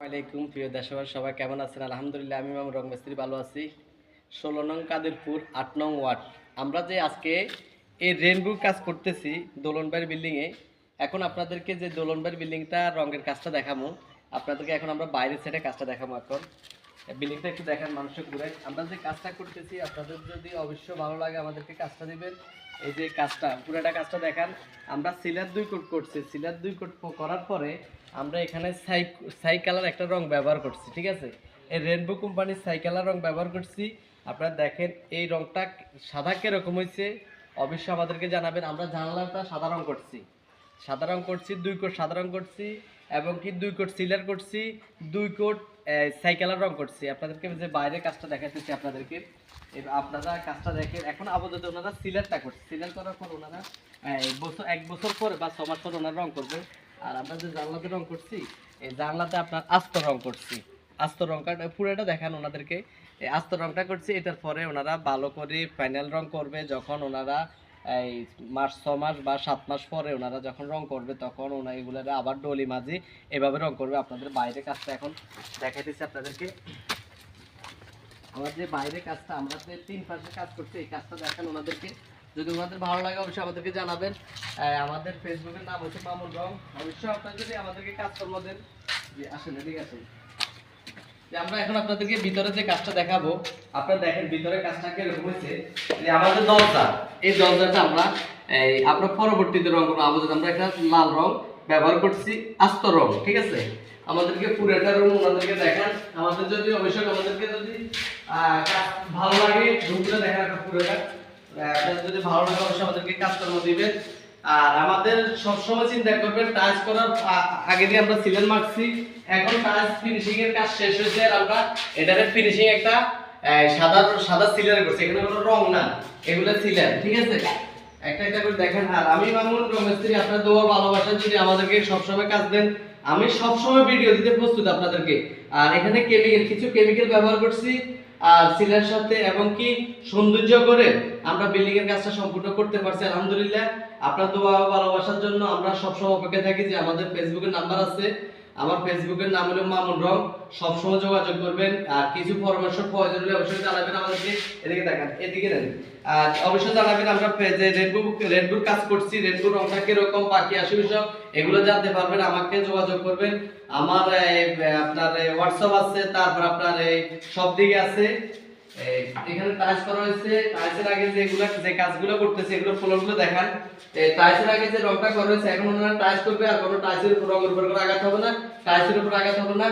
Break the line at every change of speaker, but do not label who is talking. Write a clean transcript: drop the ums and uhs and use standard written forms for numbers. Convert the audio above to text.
আসসালামাইকুম প্রিয় দেশবাসী, সবাই কেমন আছেন? আলহামদুলিল্লাহ, আমি মামুন রং মিস্ত্রি ভালো আছি। 16 নং কাদেরপুর 8 নং ওয়ার্ড। আমরা যে আজকে এই রেনবো কাজ করতেছি দোলনবাড়ির বিল্ডিংয়ে। এখন আপনাদেরকে যে দোলনবাড়ির বিল্ডিংটা রঙের কাজটা দেখাবো, আপনাদেরকে এখন আমরা বাইরের সাইডে কাজটা দেখাবো। এখন বিল্ডিংটা একটু দেখান, মানুষের ঘুরে আমরা যে কাজটা করতেছি। আপনাদের যদি অবশ্যই ভালো লাগে আমাদেরকে কাজটা দিবেন। এই যে কাজটা পুরোটা কাজটা দেখান। আমরা সিলার 2 কোট করছি। সিলার 2 কোট করার পরে আমরা এখানে সাই কালার একটা রং ব্যবহার করছি, ঠিক আছে? এই রেনবো কোম্পানির সাই কালার রং ব্যবহার করছি। আপনারা দেখেন এই রংটা সাদা কিরকম হয়েছে অবশ্যই আমাদেরকে জানাবেন। আমরা জানলাটা সাদা রং করছি, সাদা রং করছি, 2 কোট সাদা রং করছি এবং কি 2 কোট সিলার করছি, 2 কোট সাইকেলার রং করছি। আপনাদেরকে যে বাইরের কাজটা দেখাচ্ছি আপনাদেরকে, আপনারা কাজটা দেখেন। এখন আপাতত ওনারা সিলারটা করছে, সিলার করার পর ওনারা এক বছর পরে বা 6 মাস পর ওনারা রং করবে। আর আমরা যে জানলাতে রং করছি, এই জানলাতে আপনার আস্ত রং করছি। আস্ত রংটা পুরোটা দেখান ওনাদেরকে। এই আস্ত রংটা করছি, এটার পরে ওনারা ভালো করে ফাইনাল রং করবে। যখন ওনারা এই 6 মাস বা 7 মাস পরে ওনারা যখন রং করবে, তখন ওনারা এগুলোর আবার ডলি মাঝি এভাবে রং করবে। আপনাদের বাইরে কাজটা এখন দেখাইতেছি আপনাদেরকে। আমাদের যে বাইরে কাজটা, আমরা যে 3 পাশে কাজ করছি, এই কাজটা দেখেন ওনাদেরকে। যদি ওনাদের ভালো লাগে অবশ্যই আমাদেরকে জানাবেন। আমাদের ফেসবুকের নাম হচ্ছে মামুন রং। অবশ্যই আপনারা যদি আমাদেরকে কাজকর্ম দেন, যে আসলে ঠিক আছে। আমরা এখন আপনাদেরকে ভিতরে যে কাজটা দেখাবো, আপনারা দেখেন ভিতরে কাজটা কিরকম হয়েছে। যে আমাদের দরজা, এই দরজাটা আমরা পরবর্তীতে রং করবো। আপাতত আমরা একটা লাল রং ব্যবহার করছি, আস্ত রং, ঠিক আছে? আমাদেরকে পুরোটা রুম ওনাদেরকে দেখান। আমাদের যদি অবশ্যই আমাদেরকে যদি কাজ ভালো লাগে রুমটা দেখান একটা পুরোটা। আপনাদের যদি ভালো লাগে অবশ্যই আমাদেরকে কাজকর্ম দিবেন। আর আমাদের সবসময় চিন্তা করবেন, টাইলস করার আগে দিয়ে আমরা সিলেন মারছি, এখন টাইলস ফিনিশিং এর কাজ শেষ হয়েছে। আর আমরা এটারে ফিনিশিং একটা সাদা সাদা সিলার করছি। এখানে কোনো রং না, এগুলো সিলার, ঠিক আছে? একটা একটা করে দেখেন। আর আমি মামুন রং মিস্ত্রি, আপনার দোয়া ভালোবাসা যদি আমাদেরকে সবসময় কাজ দেন, আমি সবসময় ভিডিও দিতে প্রস্তুত আপনাদেরকে। আর এখানে কিছু কেমিক্যাল ব্যবহার করছি আর সিলার সাথে, এবং কি সৌন্দর্য করে আমরা বিল্ডিং এর কাজটা সম্পূর্ণ করতে পারছি আলহামদুলিল্লাহ। আপনার দোয়া ভালোবাসার জন্য আমরা সবসময় অপেক্ষায় থাকি। যে আমাদের ফেসবুকের নাম্বার আছে, আমার ফেসবুকের নাম হলো মামুন রং। সবসময় যোগাযোগ করবেন। আর কিছু পরামর্শ প্রয়োজন হলে অবশ্যই জানাবেন আমাদেরকে। এদিকে দেখেন, এদিকে নেন। আর অবশ্যই জানাবেন আমরা যে রেডবুক কাজ করছি, রেডবুক রংটা কিরকম, বাকি আসে সব এগুলো জানতে পারবেন। আমাকে যোগাযোগ করবেন। আমার আপনার হোয়াটসঅ্যাপ আছে, তারপর আপনার সব দিকে আছে। এখানে টাইলস করা হয়েছে। টাইলসের আগে যে কাজগুলো করতেছে, এগুলো ফ্লোরগুলো দেখান। টাইলসের আগে যে রংটা করা হয়েছে, এখন ওনারা টাইলস করবে। আর কোনো টাইলসের উপর রঙের উপর করে আঘাত হবে না, টাইলসের উপর আঘাত হবে না।